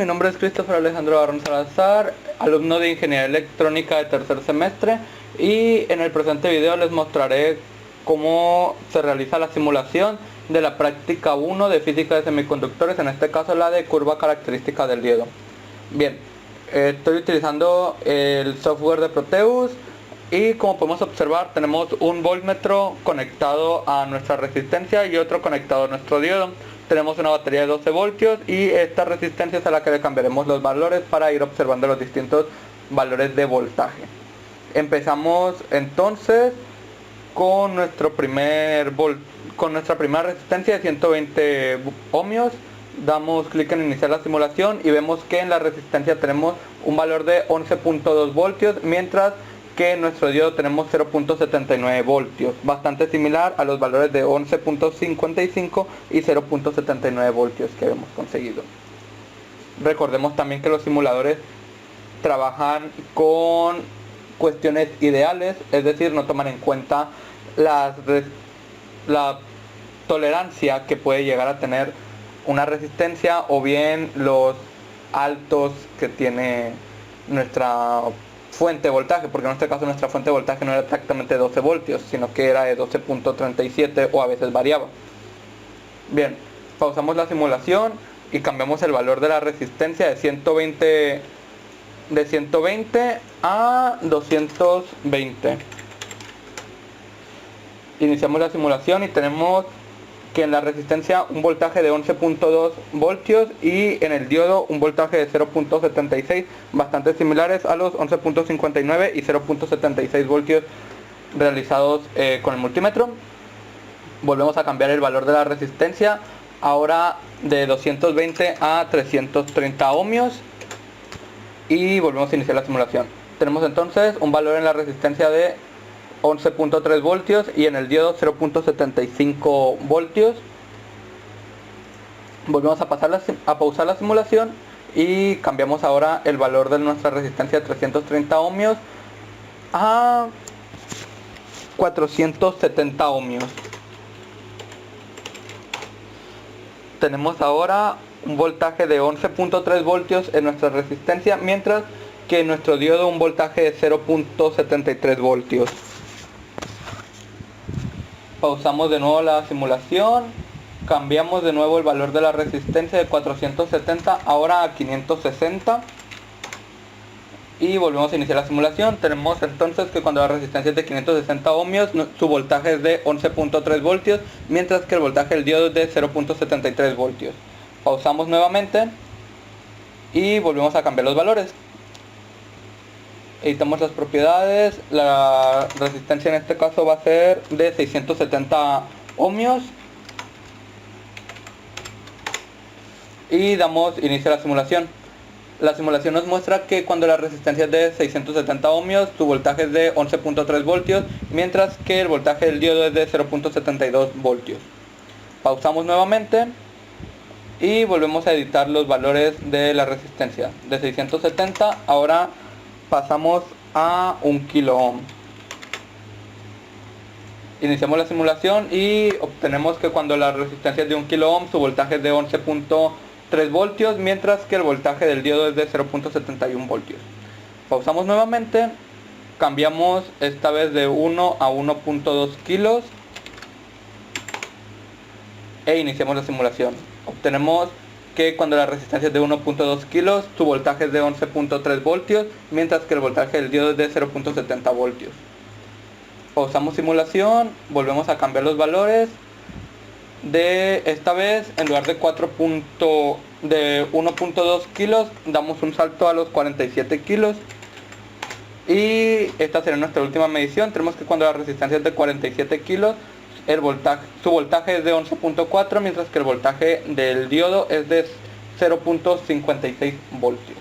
Mi nombre es Christopher Alejandro Barrón Salazar, alumno de Ingeniería Electrónica de tercer semestre, y en el presente video les mostraré cómo se realiza la simulación de la práctica 1 de física de semiconductores, en este caso la de curva característica del diodo. Bien, estoy utilizando el software de Proteus y como podemos observar tenemos un voltmetro conectado a nuestra resistencia y otro conectado a nuestro diodo. Tenemos una batería de 12 voltios y esta resistencia es a la que le cambiaremos los valores para ir observando los distintos valores de voltaje. Empezamos entonces con nuestra primera resistencia de 120 ohmios. Damos clic en iniciar la simulación y vemos que en la resistencia tenemos un valor de 11.2 voltios, mientras que en nuestro diodo tenemos 0.79 voltios, bastante similar a los valores de 11.55 y 0.79 voltios que hemos conseguido. Recordemos también que los simuladores trabajan con cuestiones ideales, es decir, no toman en cuenta la tolerancia que puede llegar a tener una resistencia o bien los altos que tiene nuestra fuente de voltaje, porque en este caso nuestra fuente de voltaje no era exactamente 12 voltios, sino que era de 12.37 o a veces variaba. Bien, pausamos la simulación y cambiamos el valor de la resistencia de 120 a 220. Iniciamos la simulación y tenemos que en la resistencia un voltaje de 11.2 voltios y en el diodo un voltaje de 0.76, bastante similares a los 11.59 y 0.76 voltios realizados con el multímetro. Volvemos a cambiar el valor de la resistencia, ahora de 220 a 330 ohmios, y volvemos a iniciar la simulación. Tenemos entonces un valor en la resistencia de 11.3 voltios y en el diodo 0.75 voltios. Volvemos a pausar la simulación y cambiamos ahora el valor de nuestra resistencia de 330 ohmios a 470 ohmios. Tenemos ahora un voltaje de 11.3 voltios en nuestra resistencia, mientras que en nuestro diodo un voltaje de 0.73 voltios. Pausamos de nuevo la simulación, cambiamos de nuevo el valor de la resistencia de 470 ahora a 560 y volvemos a iniciar la simulación. Tenemos entonces que cuando la resistencia es de 560 ohmios, su voltaje es de 11.3 voltios, mientras que el voltaje del diodo es de 0.73 voltios. Pausamos nuevamente y volvemos a cambiar los valores. Editamos las propiedades, la resistencia en este caso va a ser de 670 ohmios y damos inicio a la simulación. La simulación nos muestra que cuando la resistencia es de 670 ohmios, su voltaje es de 11.3 voltios, mientras que el voltaje del diodo es de 0.72 voltios. Pausamos nuevamente y volvemos a editar los valores de la resistencia. De 670 ahora pasamos a 1 kilo ohm. Iniciamos la simulación y obtenemos que cuando la resistencia es de 1 kilo ohm, su voltaje es de 11.3 voltios, mientras que el voltaje del diodo es de 0.71 voltios. Pausamos nuevamente, cambiamos esta vez de 1 a 1.2 kilos e iniciamos la simulación. Obtenemos que cuando la resistencia es de 1.2 kilos, su voltaje es de 11.3 voltios, mientras que el voltaje del diodo es de 0.70 voltios. Pausamos simulación, volvemos a cambiar los valores. De esta vez, en lugar de 1.2 kilos, damos un salto a los 47 kilos. Y esta será nuestra última medición. Tenemos que cuando la resistencia es de 47 kilos, su voltaje es de 11.4, mientras que el voltaje del diodo es de 0.56 voltios.